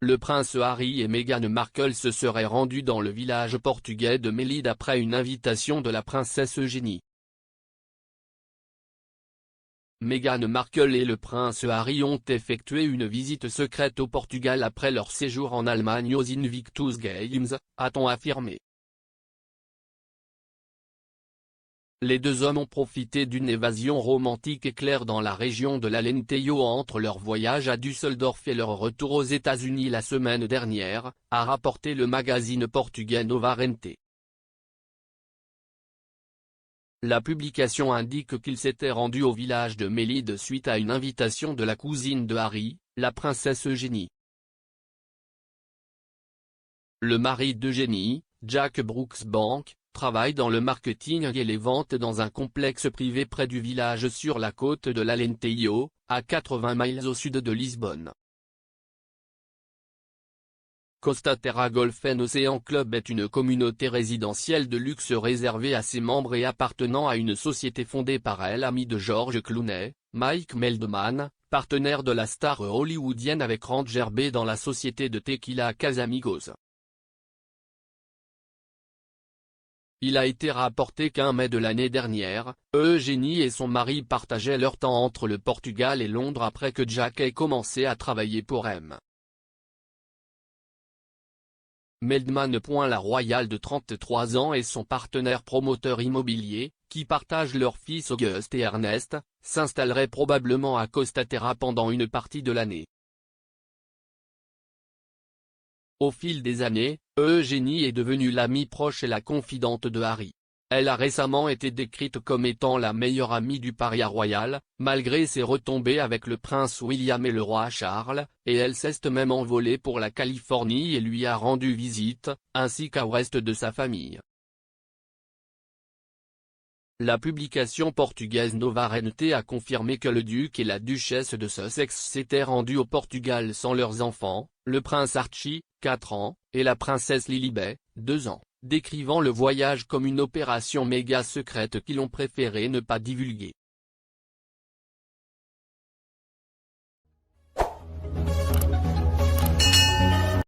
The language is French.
Le prince Harry et Meghan Markle se seraient rendus dans le village portugais de Melide après une invitation de la princesse Eugénie. Meghan Markle et le prince Harry ont effectué une visite secrète au Portugal après leur séjour en Allemagne aux Invictus Games, a-t-on affirmé. Les deux hommes ont profité d'une évasion romantique éclair dans la région de l'Alentejo entre leur voyage à Düsseldorf et leur retour aux États-Unis la semaine dernière, a rapporté le magazine portugais Nova Rente. La publication indique qu'ils s'étaient rendus au village de Melide suite à une invitation de la cousine de Harry, la princesse Eugénie. Le mari d'Eugénie, Jack Brooksbank, travaille dans le marketing et les ventes dans un complexe privé près du village sur la côte de l'Alentejo, à 80 miles au sud de Lisbonne. Costa Terra Golf & Ocean Club est une communauté résidentielle de luxe réservée à ses membres et appartenant à une société fondée par l'ami de George Clooney, Mike Meldman, partenaire de la star hollywoodienne avec Ranger B dans la société de tequila Casamigos. Il a été rapporté qu'en mai de l'année dernière, Eugénie et son mari partageaient leur temps entre le Portugal et Londres après que Jack ait commencé à travailler pour M. Meldman. La royale de 33 ans et son partenaire promoteur immobilier, qui partagent leurs fils Auguste et Ernest, s'installeraient probablement à Costa Terra pendant une partie de l'année. Au fil des années, Eugénie est devenue l'amie proche et la confidente de Harry. Elle a récemment été décrite comme étant la meilleure amie du paria royal, malgré ses retombées avec le prince William et le roi Charles, et elle s'est même envolée pour la Californie et lui a rendu visite, ainsi qu'au reste de sa famille. La publication portugaise Nova Rente a confirmé que le duc et la duchesse de Sussex s'étaient rendus au Portugal sans leurs enfants, le prince Archie, 4 ans, et la princesse Lilibet, 2 ans, décrivant le voyage comme une opération méga secrète qu'ils ont préféré ne pas divulguer.